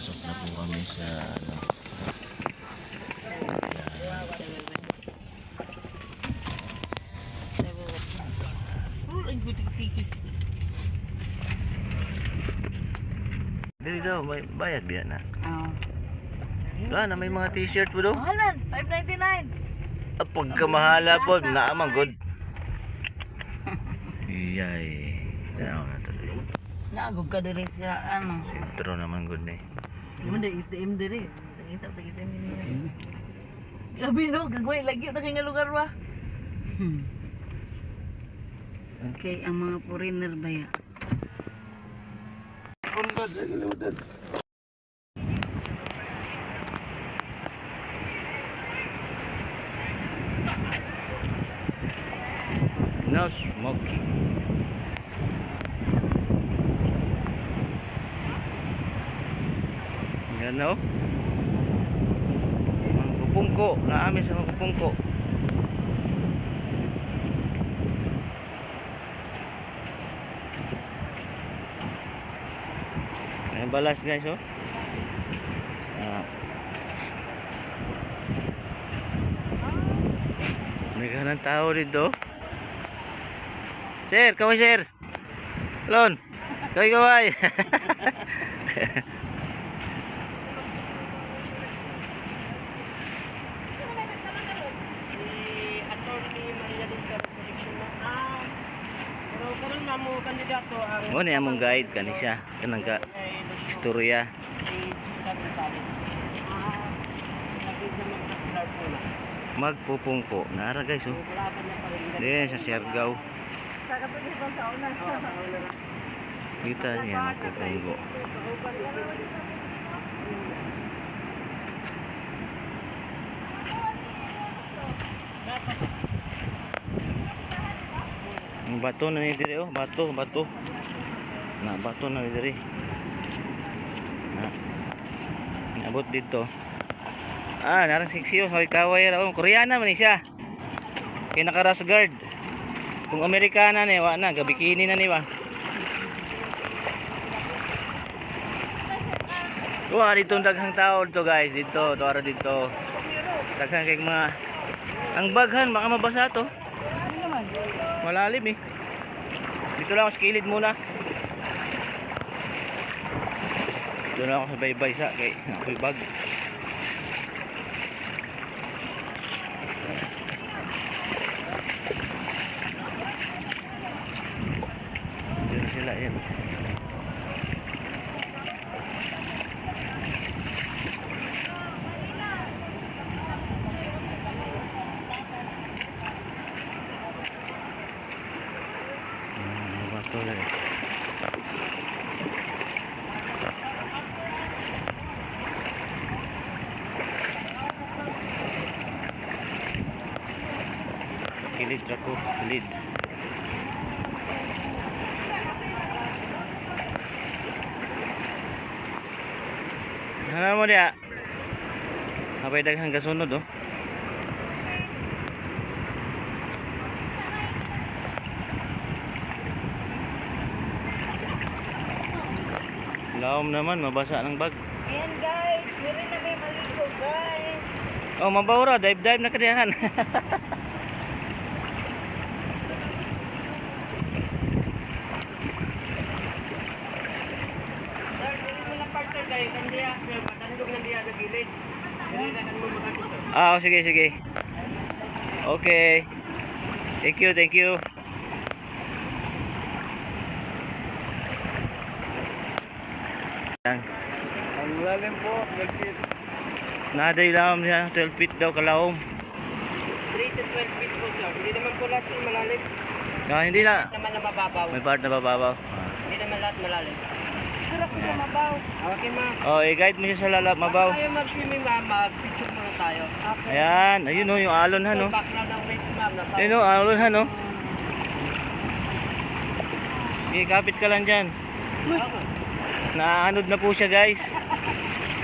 Pasok na po kami sa ano. Dili daw, may bayad biya na. Na may mga t-shirt po daw. Mahalan, $5.99. Pagkamahala po, naamang good. Iyay. Tanaw na to. Naagog ka diri sa ano. Intro naman good ni. Yung di itim diri. Kita pa itim niya. Gabi no, gagawin lagi na kay nga lugar ba? Okay, ang mga foreigner ba ya? No smoke. Yan no. Mga kupungko, naamin sa mga kupungko. May balas guys oh. May ganang tao dito. Sir, kaway sir. Lon. Kaway. Mo ni among guide kani siya kanang ka istorya. Magpupungko nara guys oh. Diyan sa Siargao. Kita niya magpupungko. Ang bato na ni diri oh, bato. Na bato na ni diri. Na. Abot dito. Narang siksi oh, hoy kaway ra oh, Koreana man ni siya. Kay naka-rash guard. Kung Amerikana ni wa na, gabikini na ni ba. Wah, dito daghang tao dito guys, dito, to ara dito. Daghang kay mga ang baghan baka mabasa to. Malalim eh. Dito lang ako sa kilid muna. Dito lang ako sa baybay sa kay ako'y bag. Dito sila yan. Kilid ako, kilid. Ano mo dia? Apay daghang kasunod oh. Laom naman, mabasa ng bag. Ayan guys, meron na may maligo guys. Oh, mabawra, dive na kadiyahan. Sige. Okay. Thank you. Ang lalim po, 12 feet. Naday lang niya, 12 feet daw kalaom. 3 to 12 feet po sir. Hindi naman po lahat siya malalim. Hindi na. Naman na mababaw. May part na bababaw. Hindi naman lahat malalim. Harap ko sa mabaw. Okay ma. Oh, i-guide mo siya sa mabaw. Tayo mag-swimming ma'am, mag-picture muna tayo. Ayan, ayun oh, yung alon ha no. Background ng waves ma'am. Ayun oh, alon ha no. Okay, kapit ka lang dyan. Naanod na po siya guys.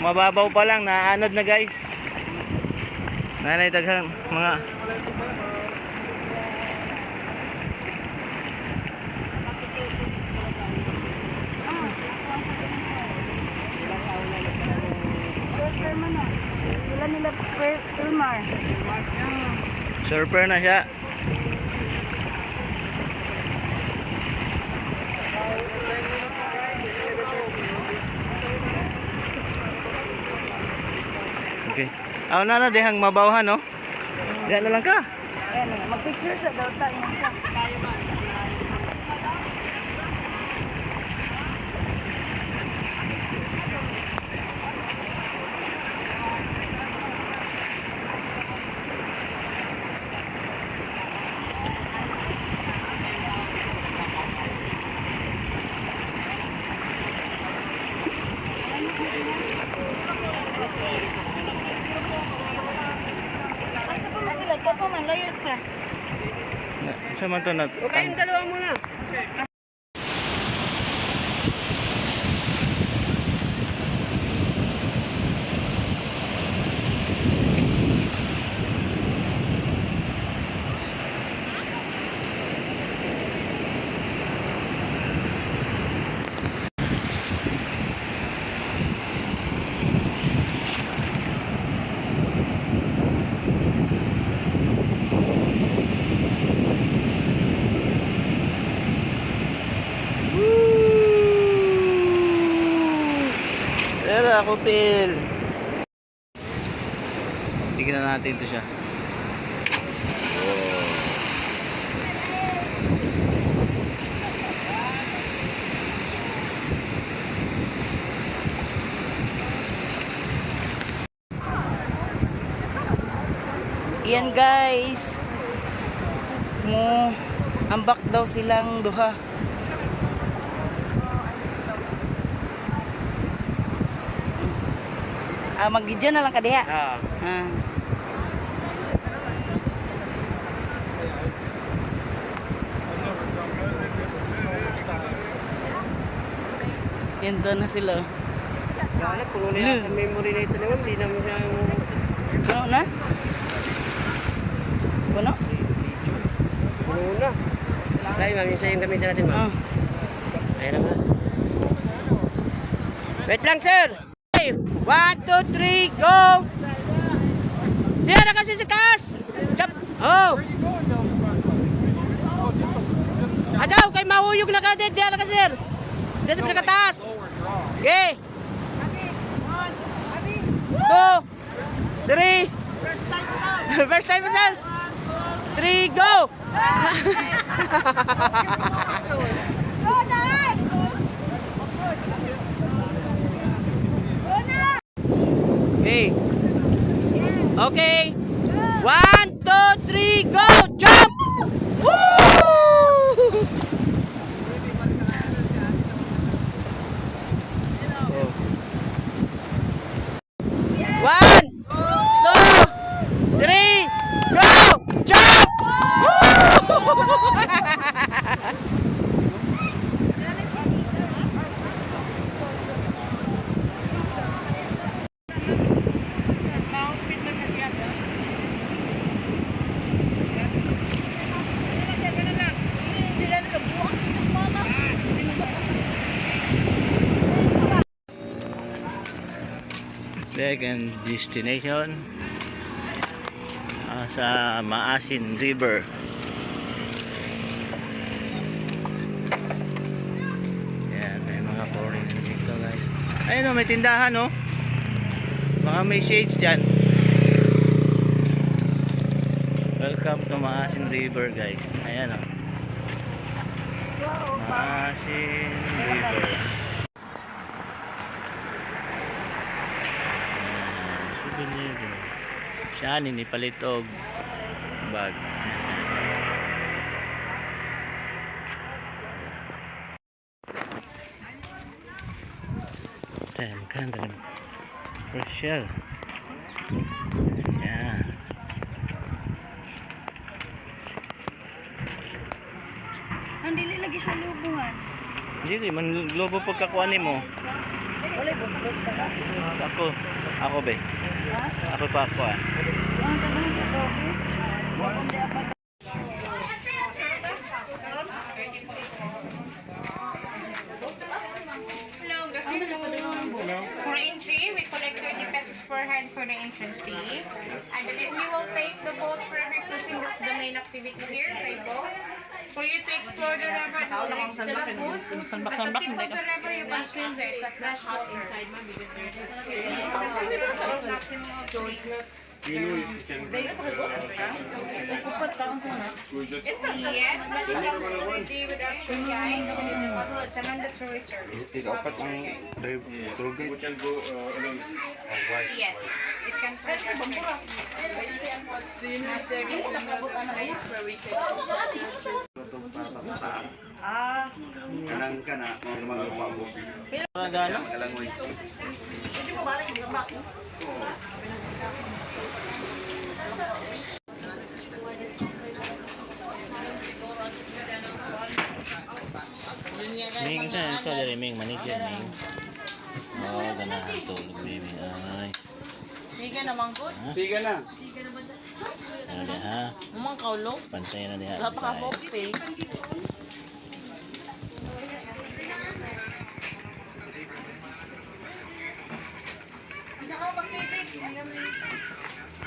Mababaw pa lang, naanod na guys. Nanay daghang mga Ilmar. Surfer na siya. Okay. Aw na dihang mabawhan no. Diyan na lang ka. Ayan, mag-picture sa daw tayo siya. Ay, sa pamasilag ka pa man, layot ka. Sa man to na. Okay, yung dalawa muna. Tara, hotel. Tignan natin to siya. Yan guys. Mo ambak daw silang duha. Mag-video na lang ka diha. Ah. Ah. Yan doon na sila. Wala, puno na yan. Ang memory na ito naman, hindi naman siya yung... Puno na? Puno? Puno na. Kaya ma'am, yung siya yung gamitin natin ma'am. Ah. Ayan na nga. Wait lang sir! 1, 2, 3, go! Diyan na kasi sa taas! Chop! Oh! Adaw, kay mahuyog na ka din. Diyan na ka sir! Diyan sa pinakataas! Okay! 2, 3, first time mo sir! 3, go! Okay. Okay. 1, 2, 3, go! Jump! Woo! One, 2, 3, go! Jump! Second destination sa Maasin River. Yan, may mga foreigner dito guys. Ayun o, may tindahan o. Baka may shades dyan. Welcome to Maasin River guys. Ayan o. Maasin River. Siya ni palitog bag. Maganda rin. Fresh shell. Yeah. Hindi lagi sa lubungan. Hindi man lobo pagkakuan mo. Wala po. Ako be. Ako pa ako ah. Ang tanong sa dobe. Hindi apa. Hello, good afternoon. For entry, we collect 30 pesos forehead for the entrance fee. And then if you will take the boat for every cruising, that's the main activity here, by boat. For you to explore the river, it will next to the boat. At the tip of the river, you can swim there. It's a fresh water. Maximum of 3. Yes, but you have to already with our tour guide. Although it's a mandatory service. Ikapat ang tour guide. Yes, it can service where we can. Kanang ka na, mga lumalupa mo. Gano'n? Kalangoy. Ming, sa diri Ming, manager Ming. Oh, ganahan tulog Ming. Ay. Sige naman good. Sige na. Ano di ha? Umang kaulo. Pansay na di ha. Napaka-popi.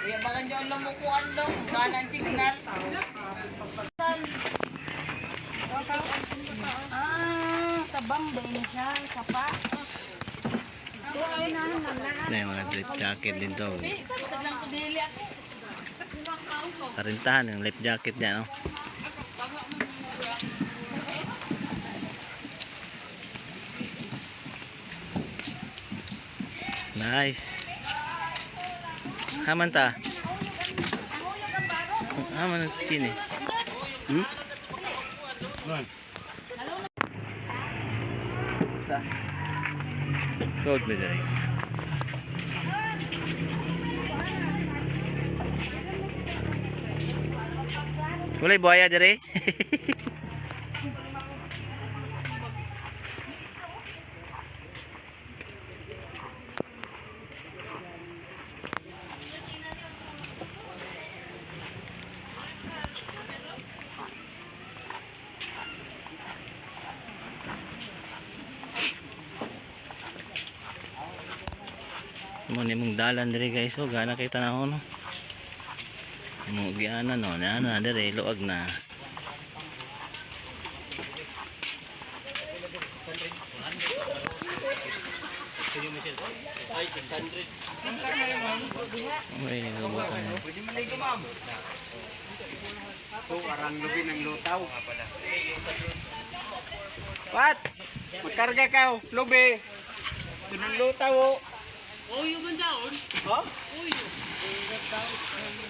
Kaya baka dyan lang mo kuhan daw. Kanan signal. Tabang ba yun siya? Sapa? Na yung mga life jacket din to. Saglang ko dili ako. Karintahan yung life jacket niya, no? Nice. Haman ta. Haman ang sini. Hmm? Sold me dali. Walay buhaya dire. Mo ni mong dalan dire guys, so gana kay tanahon no. Imong gianan no, na dire luag na. Ay 600. Ay, nagubutan. Pwede maligo, ma'am. Ito, arang lubi ng lutaw. What? Magkarga ka, lubi. Ito ng lutaw, oh. Uyo man daon. Ha? Uyo.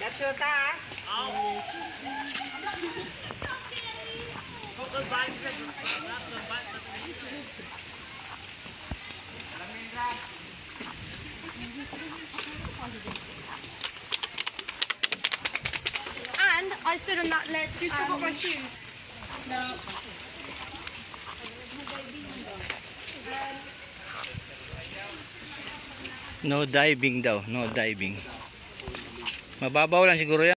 That's your ta, And I still do not let you still got my shoes. No diving daw, no diving. Mababaw lang siguro yan.